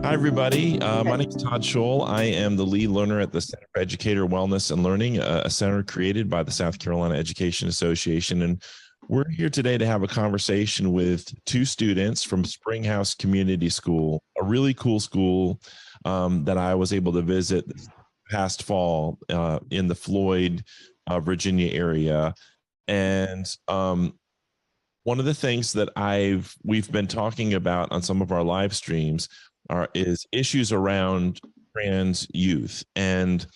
Hi, everybody. My Okay. name is Todd Scholl. I am the lead learner at the Center for Educator Wellness and Learning, a center created by the South Carolina Education Association. And we're here today to have a conversation with two students from Springhouse Community School, a really cool school that I was able to visit this past fall in the Floyd, Virginia area. And one of the things that we've been talking about on some of our live streams is issues around trans youth. And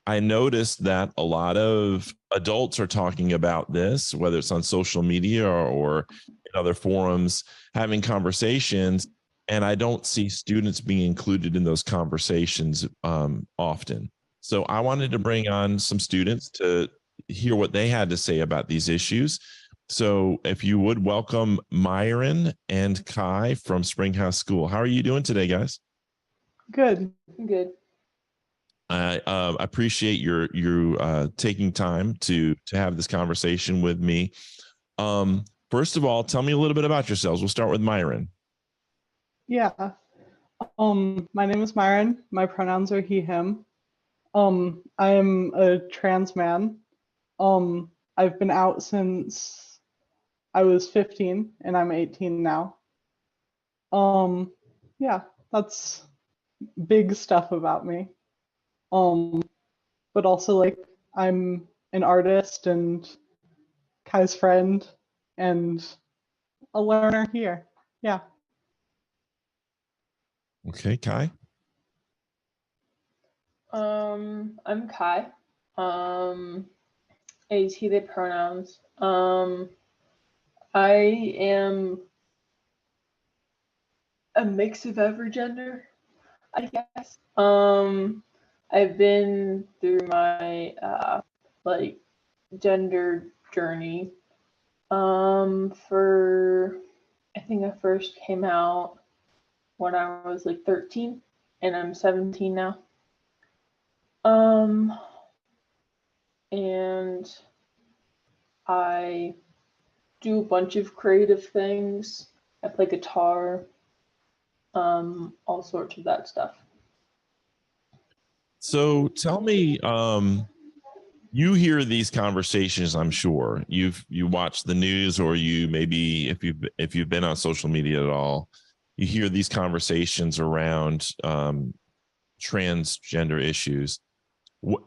I noticed that a lot of adults are talking about this, whether it's on social media or in other forums, having conversations. And I don't see students being included in those conversations often. So I wanted to bring on some students to hear what they had to say about these issues. So if you would welcome Myrin and Khai from Springhouse School. How are you doing today, guys? Good. Good. I appreciate you taking time to have this conversation with me. First of all, tell me a little bit about yourselves. We'll start with Myrin. Yeah. My name is Myron. My pronouns are he, him. I am a trans man. I've been out since I was 15 and I'm 18 now. Yeah, that's big stuff about me. But also like I'm an artist and Kai's friend and a learner here. Yeah. Okay, Khai. I'm Khai. Is he, they pronouns. I am a mix of every gender, I guess. I've been through my like gender journey. For I think I first came out when I was like 13 and I'm 17 now. And I do a bunch of creative things. I play guitar, all sorts of that stuff. So tell me, you hear these conversations, I'm sure. You watch the news, or you maybe if you've been on social media at all, you hear these conversations around transgender issues.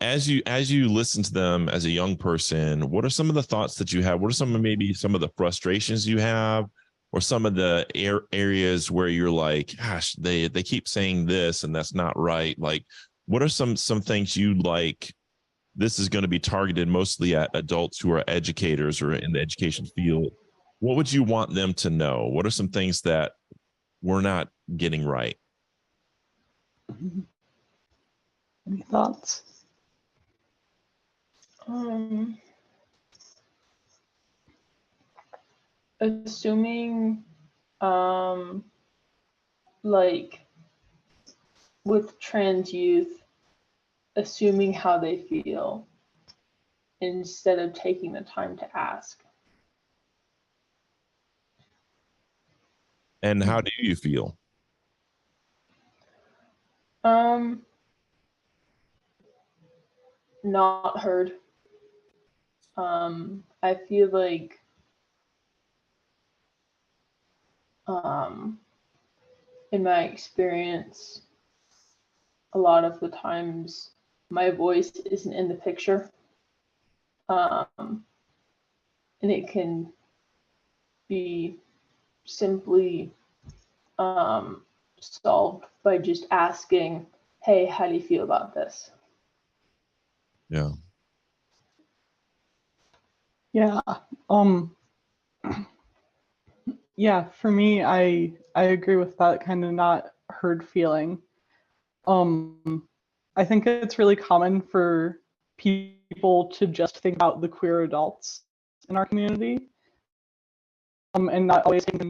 As you listen to them as a young person, what are some of the thoughts that you have? What are maybe some of the frustrations you have, or some of the areas where you're like, gosh, they keep saying this and that's not right? Like, what are some things you like? This is going to be targeted mostly at adults who are educators or in the education field. What would you want them to know? What are some things that we're not getting right? Any thoughts? Assuming like with trans youth, assuming how they feel instead of taking the time to ask. And how do you feel? Not heard. I feel like in my experience, a lot of the times my voice isn't in the picture. And it can be simply solved by just asking, hey, how do you feel about this? Yeah. Yeah. Yeah, for me, I agree with that kind of not heard feeling. I think it's really common for people to just think about the queer adults in our community, and not always take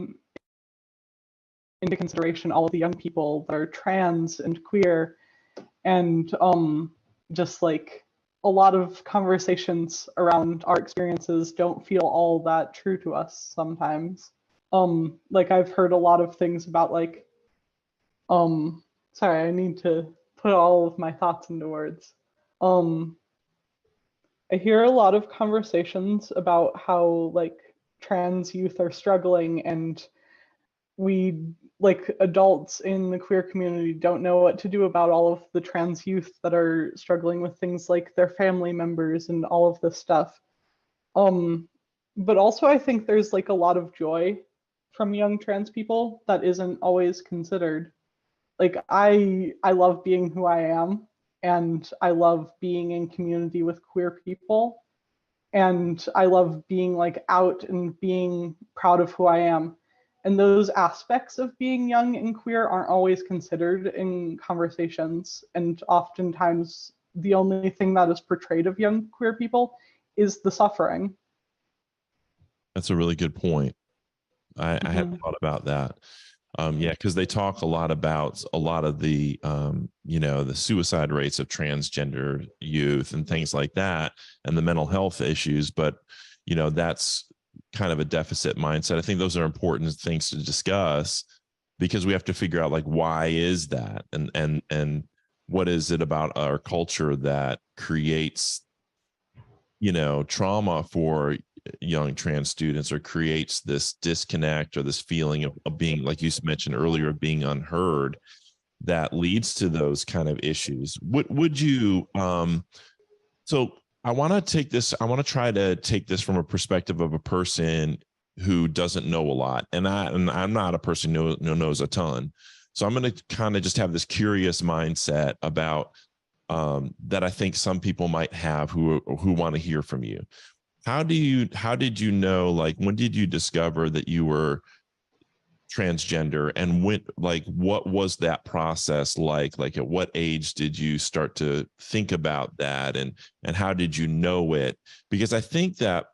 into consideration all of the young people that are trans and queer, and just like a lot of conversations around our experiences don't feel all that true to us sometimes. Like I've heard a lot of things about like sorry, I need to put all of my thoughts into words. I hear a lot of conversations about how like trans youth are struggling, and we, like adults in the queer community, don't know what to do about all of the trans youth that are struggling with things like their family members and all of this stuff. But also I think there's like a lot of joy from young trans people that isn't always considered. Like I love being who I am, and I love being in community with queer people, and I love being like out and being proud of who I am. And those aspects of being young and queer aren't always considered in conversations, and oftentimes the only thing that is portrayed of young queer people is the suffering. That's a really good point. I hadn't thought about that. Yeah, because they talk a lot about a lot of the, the suicide rates of transgender youth and things like that, and the mental health issues. But, that's kind of a deficit mindset. I think those are important things to discuss, because we have to figure out like, why is that? And what is it about our culture that creates, trauma for young trans students, or creates this disconnect or this feeling of being, like you mentioned earlier, being unheard, that leads to those kind of issues. Would you so I want to try to take this from a perspective of a person who doesn't know a lot, and I'm not a person who knows a ton, so I'm going to kind of just have this curious mindset about that I think some people might have who want to hear from you. How did you know, like, when did you discover that you were transgender, and what was that process like at what age did you start to think about that, and how did you know it? Because I think that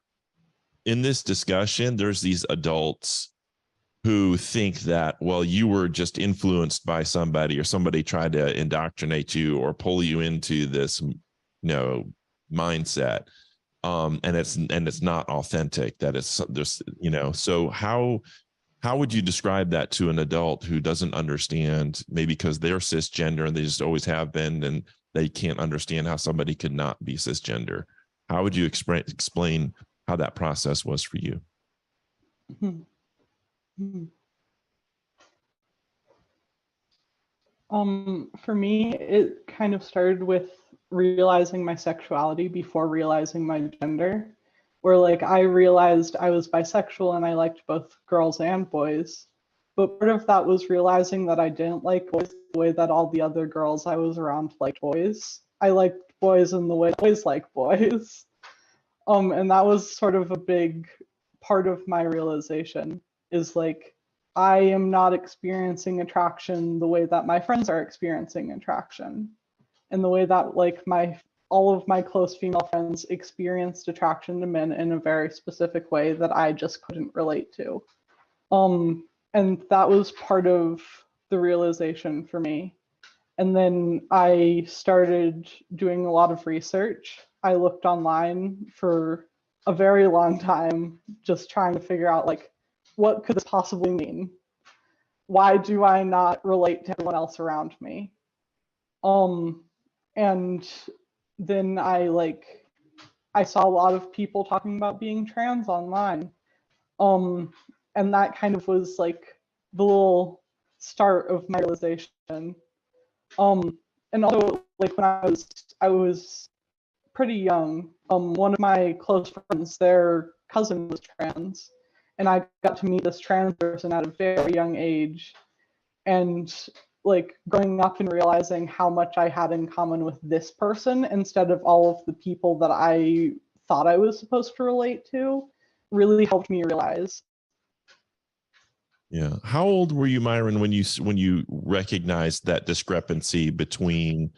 in this discussion, there's these adults who think that, well, you were just influenced by somebody, or somebody tried to indoctrinate you or pull you into this, mindset. And it's not authentic, that it's there's, so how would you describe that to an adult who doesn't understand, maybe because they're cisgender and they just always have been, and they can't understand how somebody could not be cisgender? How would you explain how that process was for you? For me, it kind of started with realizing my sexuality before realizing my gender, where like I realized I was bisexual and I liked both girls and boys. But part of that was realizing that I didn't like boys the way that all the other girls I was around liked boys. I liked boys in the way boys like boys. And that was sort of a big part of my realization, is like, I am not experiencing attraction the way that my friends are experiencing attraction, and the way that like all of my close female friends experienced attraction to men in a very specific way that I just couldn't relate to. And that was part of the realization for me. And then I started doing a lot of research. I looked online for a very long time, just trying to figure out like, what could this possibly mean? Why do I not relate to everyone else around me? And then I saw a lot of people talking about being trans online. And that kind of was like the little start of my realization. And also like when I was pretty young, one of my close friends, their cousin was trans, and I got to meet this trans person at a very young age. And like growing up and realizing how much I had in common with this person instead of all of the people that I thought I was supposed to relate to really helped me realize. Yeah. How old were you, Myron, when you recognized that discrepancy between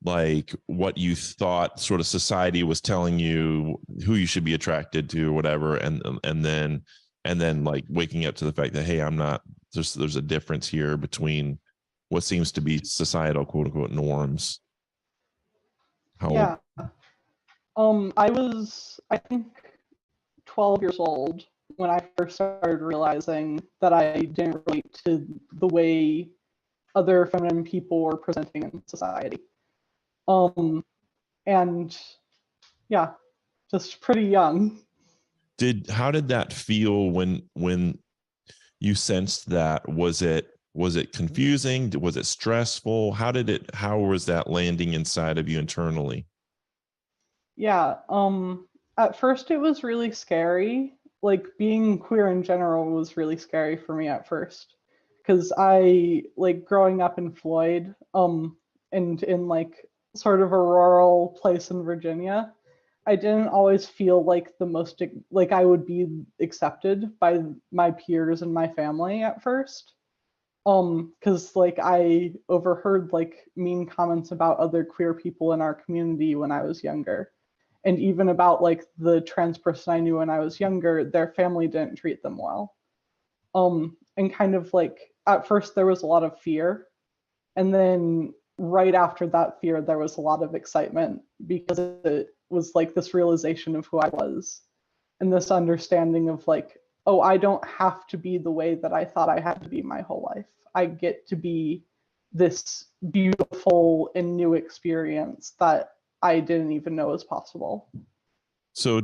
like what you thought sort of society was telling you who you should be attracted to or whatever, and then like waking up to the fact that, hey, I'm not, there's a difference here between what seems to be societal quote unquote norms? How Yeah. old? I was, I think, 12 years old when I first started realizing that I didn't relate to the way other feminine people were presenting in society. And yeah, just pretty young. How did that feel when you sensed that? Was it confusing? Was it stressful? How was that landing inside of you internally? Yeah, at first it was really scary. Like being queer in general was really scary for me at first. Because I like growing up in Floyd, and in like sort of a rural place in Virginia, I didn't always feel like the most like I would be accepted by my peers and my family at first. Because like I overheard like mean comments about other queer people in our community when I was younger. And even about like the trans person I knew when I was younger, their family didn't treat them well. And kind of like at first there was a lot of fear, and then right after that fear there was a lot of excitement because it was like this realization of who I was and this understanding of like, oh, I don't have to be the way that I thought I had to be my whole life. I get to be this beautiful and new experience that I didn't even know was possible. So I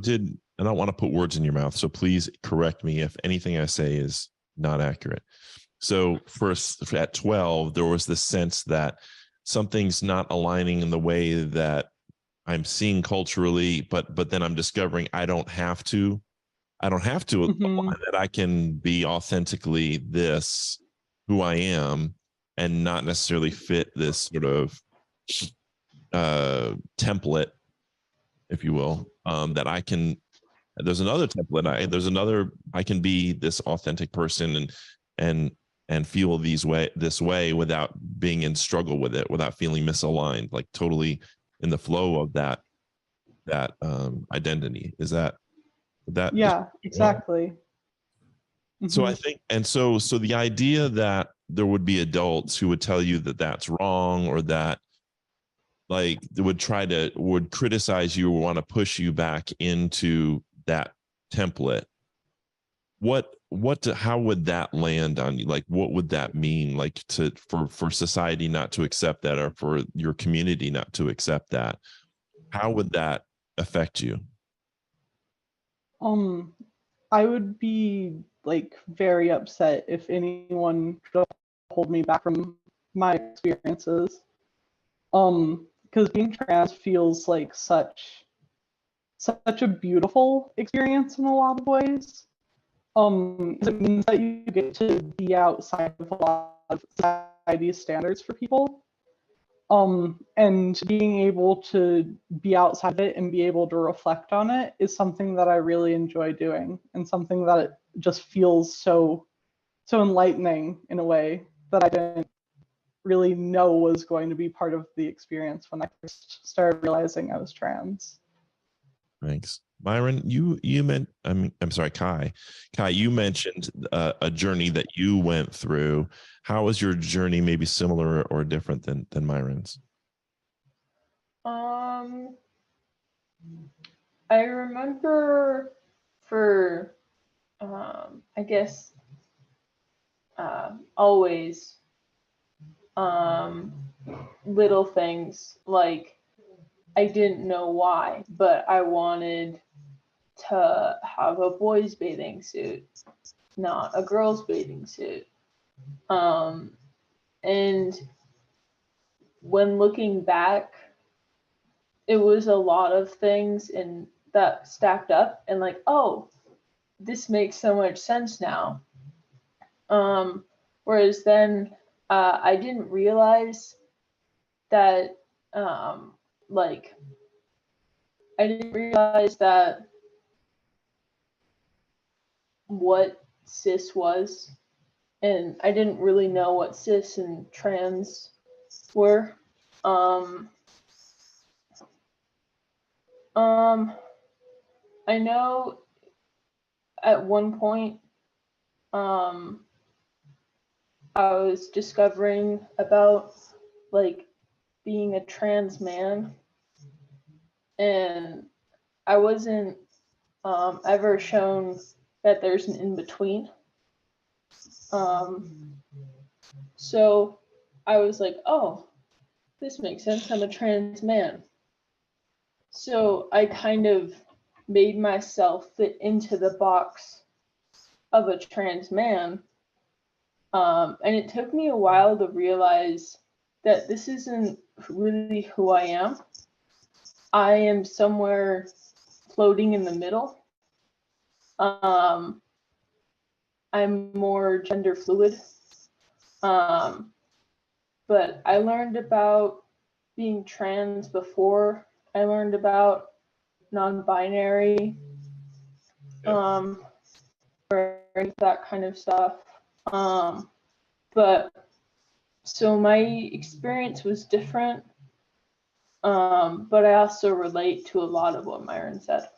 don't want to put words in your mouth, so please correct me if anything I say is not accurate. So first, at 12, there was this sense that something's not aligning in the way that I'm seeing culturally, but then I'm discovering I don't have to Mm-hmm. that I can be authentically this, who I am, and not necessarily fit this sort of template, if you will, that I can. There's another template. I can be this authentic person and and feel this way without being in struggle with it, without feeling misaligned, like totally in the flow of that identity. Is that Yeah, exactly. So Mm-hmm. I think, and so the idea that there would be adults who would tell you that that's wrong, or that like they would criticize you or want to push you back into that template. How would that land on you? Like, what would that mean? Like for society not to accept that, or for your community not to accept that? How would that affect you? Um, I would be like very upset if anyone tried to hold me back from my experiences. Because being trans feels like such a beautiful experience in a lot of ways. 'Cause it means that you get to be outside of a lot of society's standards for people. And being able to be outside of it and be able to reflect on it is something that I really enjoy doing, and something that it just feels so enlightening in a way that I didn't really know was going to be part of the experience when I first started realizing I was trans. Thanks. Myron, you meant I'm sorry, Khai. Khai, you mentioned a journey that you went through. How was your journey maybe similar or different than Myron's? I remember for I guess always little things like I didn't know why, but I wanted to have a boys' bathing suit, not a girls' bathing suit. And when looking back, it was a lot of things and that stacked up and like, oh, this makes so much sense now. Whereas then I didn't realize that like I didn't realize that what cis was, and I didn't really know what cis and trans were. I know at one point I was discovering about like being a trans man, and I wasn't ever shown that there's an in between. So I was like, oh, this makes sense. I'm a trans man. So I kind of made myself fit into the box of a trans man. And it took me a while to realize that this isn't really who I am. I am somewhere floating in the middle. I'm more gender fluid. But I learned about being trans before I learned about non-binary, or that kind of stuff. But so my experience was different, but I also relate to a lot of what Myron said.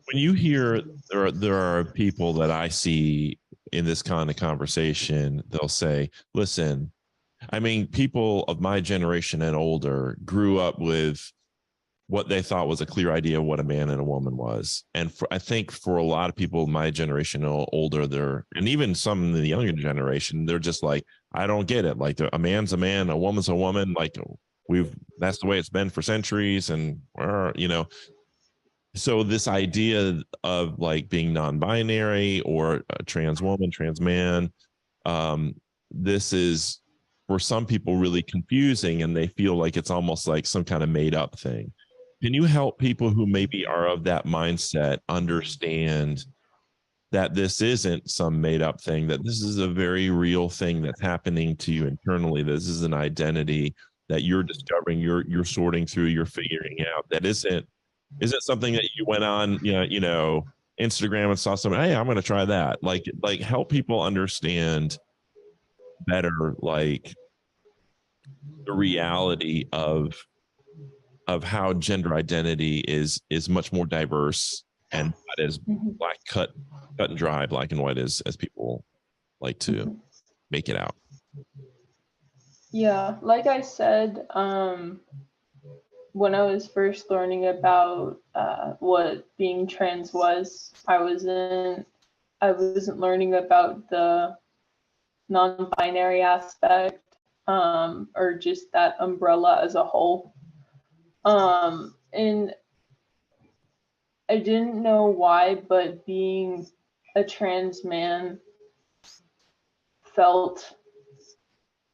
When you hear there are people that I see in this kind of conversation, they'll say, listen, I mean, people of my generation and older grew up with what they thought was a clear idea of what a man and a woman was. And I think for a lot of people, my generation or older, and even some in the younger generation, they're just like, I don't get it. Like a man's a man, a woman's a woman. Like that's the way it's been for centuries. And, so this idea of like being non-binary or a trans woman, trans man, this is for some people really confusing, and they feel like it's almost like some kind of made up thing. Can you help people who maybe are of that mindset understand that this isn't some made up thing, that this is a very real thing that's happening to you internally? This is an identity that you're discovering, you're sorting through, you're figuring out. That isn't something that you went on, Instagram and saw something, hey, I'm going to try that. Like help people understand better, like the reality of how gender identity is much more diverse and not as black cut and dry, black and white as people like to make it out. Yeah, like I said, when I was first learning about what being trans was, I wasn't learning about the non-binary aspect, or just that umbrella as a whole. And I didn't know why, but being a trans man felt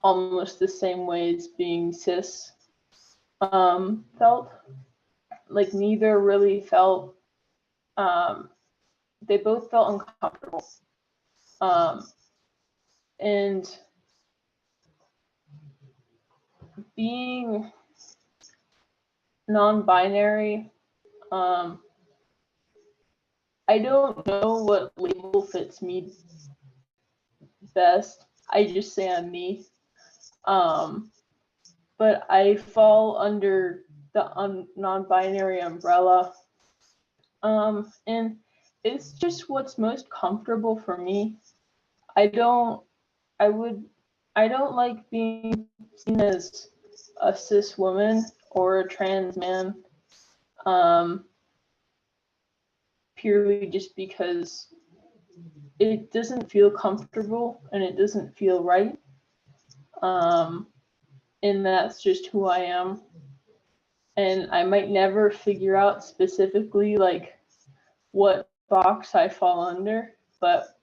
almost the same way as being cis felt. Like neither really felt, they both felt uncomfortable. And being non-binary, I don't know what label fits me best. I just say I'm me. But I fall under the non-binary umbrella. And it's just what's most comfortable for me. I don't like being seen as a cis woman or a trans man, purely just because it doesn't feel comfortable and it doesn't feel right. And that's just who I am. And I might never figure out specifically like what box I fall under, but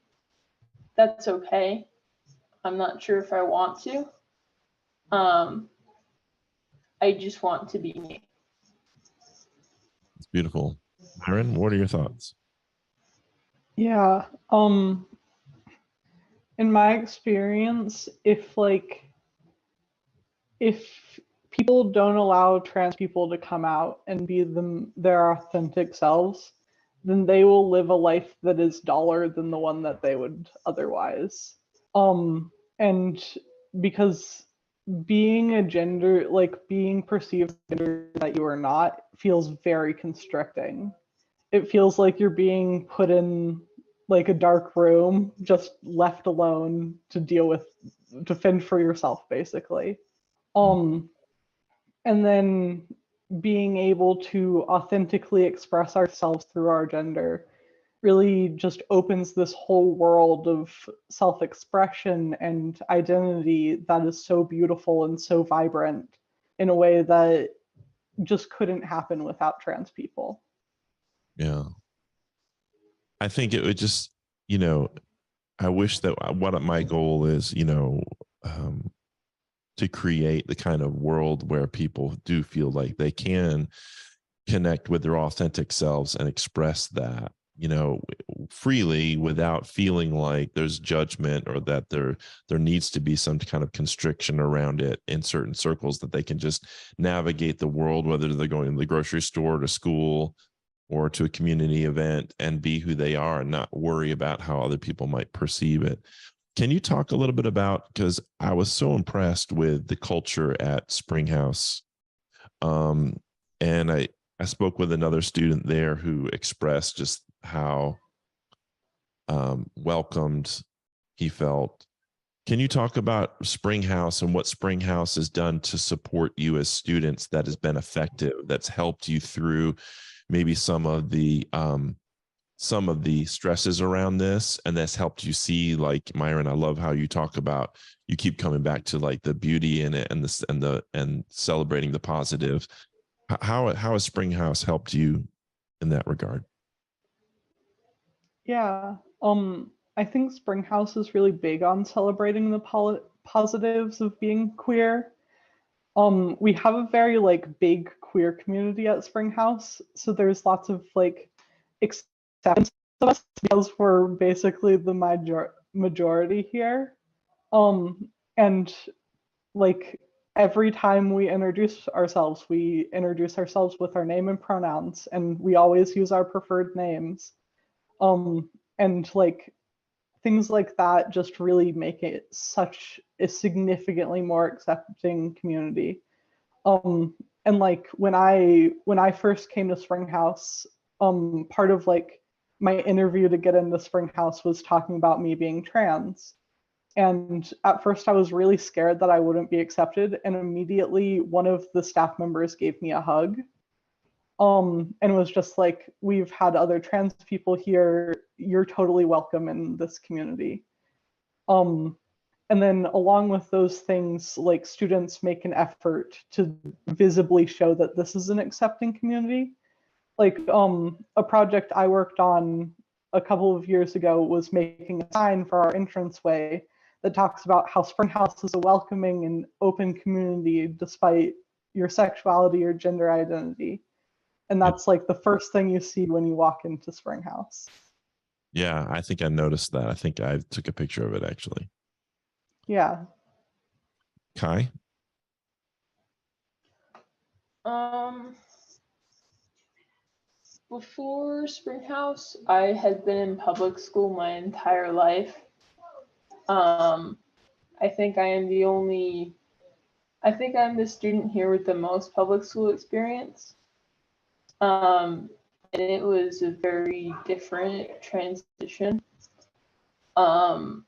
that's okay. I'm not sure if I want to. I just want to be me. It's beautiful. Myron, what are your thoughts? Yeah. In my experience, if people don't allow trans people to come out and be their authentic selves, then they will live a life that is duller than the one that they would otherwise. And because being a gender, like being perceived gender that you are not, feels very constricting. It feels like you're being put in like a dark room, just left alone to fend for yourself, basically. And then being able to authentically express ourselves through our gender really just opens this whole world of self-expression and identity that is so beautiful and so vibrant in a way that just couldn't happen without trans people. Yeah. I think it would just, I wish that what my goal is, to create the kind of world where people do feel like they can connect with their authentic selves and express that, freely without feeling like there's judgment or that there needs to be some kind of constriction around it in certain circles, that they can just navigate the world, whether they're going to the grocery store, to school, or to a community event, and be who they are and not worry about how other people might perceive it. Can you talk a little bit about, because I was so impressed with the culture at Springhouse, and I spoke with another student there who expressed just how welcomed he felt. Can you talk about Springhouse and what Springhouse has done to support you as students that has been effective, that's helped you through maybe some of the stresses around this, and that's helped you see, like, Myron, I love how you talk about, you keep coming back to like the beauty in it and celebrating the positive. How has Springhouse helped you in that regard? Yeah, I think Springhouse is really big on celebrating the positives of being queer. We have a very like big queer community at Springhouse, so there's lots of like acceptance of us because we're basically the majority here. And like every time we introduce ourselves with our name and pronouns, and we always use our preferred names. And like things like that just really make it such a significantly more accepting community. And like when I first came to Springhouse, part of like my interview to get into Springhouse was talking about me being trans. And at first I was really scared that I wouldn't be accepted, and immediately one of the staff members gave me a hug. And was just like, we've had other trans people here, you're totally welcome in this community. And then along with those things, like students make an effort to visibly show that this is an accepting community. Like a project I worked on a couple of years ago was making a sign for our entranceway that talks about how Springhouse is a welcoming and open community despite your sexuality or gender identity. And that's like the first thing you see when you walk into Springhouse. Yeah, I think I noticed that. I think I took a picture of it actually. Yeah. Khai? Before Springhouse, I had been in public school my entire life. I think I'm the student here with the most public school experience. And it was a very different transition. I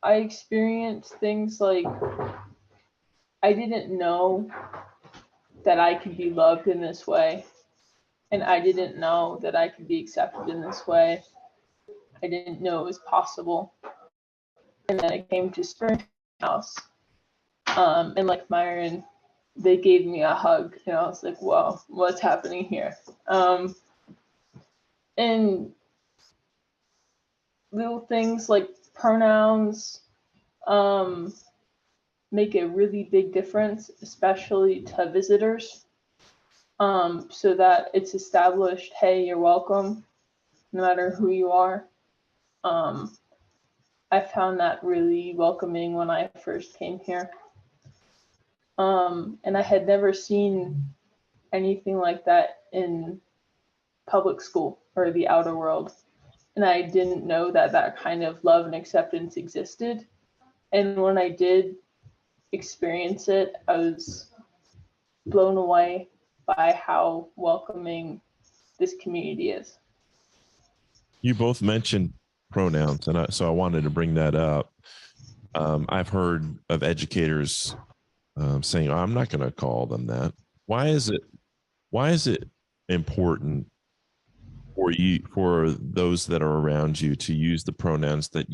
experienced things like I didn't know that I could be loved in this way, and I didn't know that I could be accepted in this way. I didn't know it was possible. And then I came to Springhouse, and like Myron, they gave me a hug, and I was like, whoa, what's happening here? And little things like pronouns make a really big difference, especially to visitors, so that it's established, hey, you're welcome, no matter who you are. I found that really welcoming when I first came here. And I had never seen anything like that in public school or the outer world. And I didn't know that that kind of love and acceptance existed. And when I did experience it, I was blown away by how welcoming this community is. You both mentioned pronouns, and so I wanted to bring that up. I've heard of educators saying, oh, I'm not going to call them that. Why is it important for those that are around you to use the pronouns that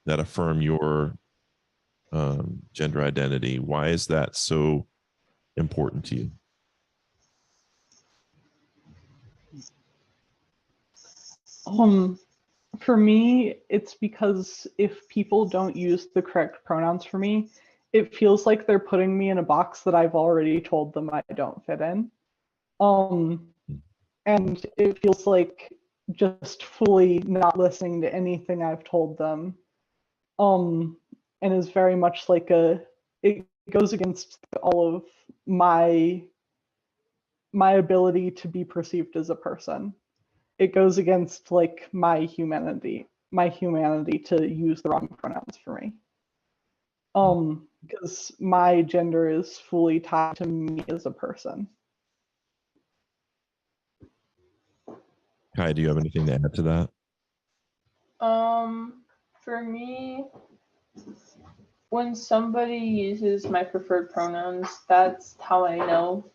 affirm your gender identity? Why is that so important to you? For me, it's because if people don't use the correct pronouns for me, it feels like they're putting me in a box that I've already told them I don't fit in. And it feels like just fully not listening to anything I've told them. And is very much like it goes against all of my ability to be perceived as a person. It goes against like my humanity to use the wrong pronouns for me. Because my gender is fully tied to me as a person. Khai, do you have anything to add to that? For me, when somebody uses my preferred pronouns, that's how I know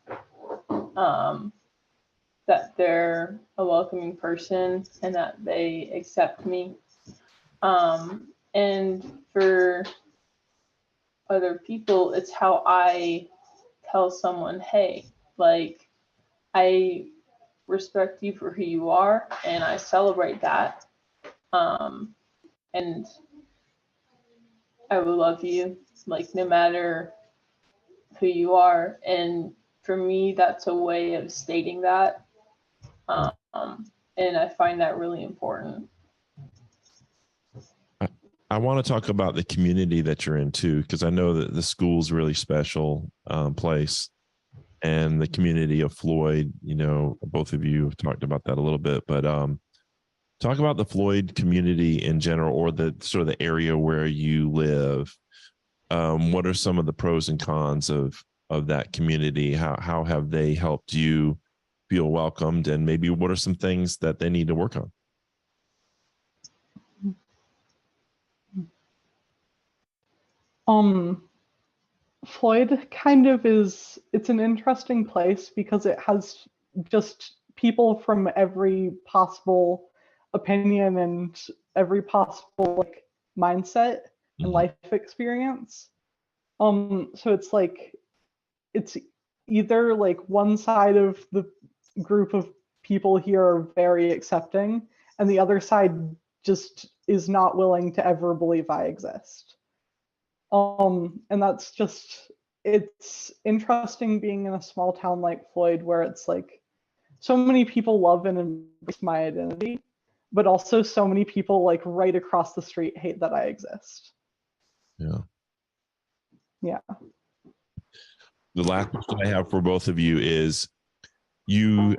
that they're a welcoming person and that they accept me. And for other people, it's how I tell someone, hey, like, I respect you for who you are and I celebrate that. And I will love you, like, no matter who you are. And for me, that's a way of stating that. And I find that really important. I want to talk about the community that you're in too, because I know that the school's a really special place, and the community of Floyd, you know, both of you have talked about that a little bit, but talk about the Floyd community in general, or the sort of the area where you live. What are some of the pros and cons of that community? How have they helped you feel welcomed, and maybe what are some things that they need to work on? Floyd kind of it's an interesting place because it has just people from every possible opinion and every possible like mindset and life experience. So it's like, it's either like one side of the group of people here are very accepting and the other side just is not willing to ever believe I exist. And that's just, it's interesting being in a small town like Floyd, where it's like so many people love and embrace my identity, but also so many people like right across the street hate that I exist. Yeah. Yeah. The last question I have for both of you is, you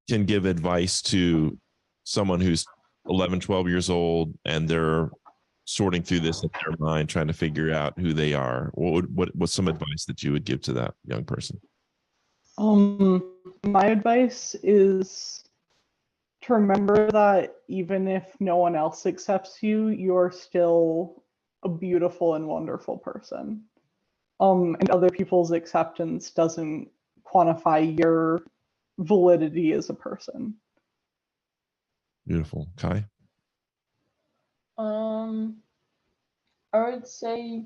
can give advice to someone who's 11, 12 years old and they're sorting through this in their mind, trying to figure out who they are. What's some advice that you would give to that young person? My advice is to remember that even if no one else accepts you, you're still a beautiful and wonderful person. And other people's acceptance doesn't quantify your validity as a person. Beautiful. Khai? I would say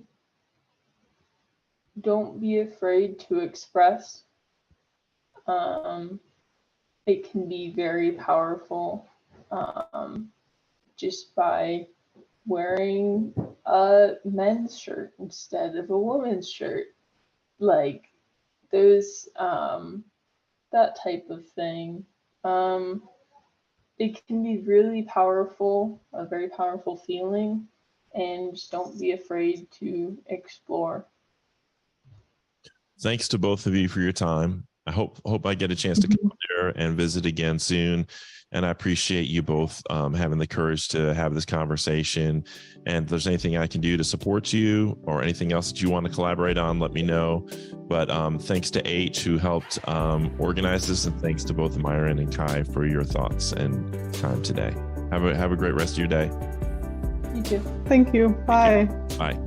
don't be afraid to express. It can be very powerful just by wearing a men's shirt instead of a woman's shirt. Like those, that type of thing. It can be really powerful, a very powerful feeling, and just don't be afraid to explore. Thanks to both of you for your time. I hope I get a chance to come there and visit again soon. And I appreciate you both having the courage to have this conversation. And if there's anything I can do to support you or anything else that you want to collaborate on, let me know. But thanks to H, who helped organize this, and thanks to both Myrin and Khai for your thoughts and time today. Have a great rest of your day. You too. Thank you. Bye. Bye.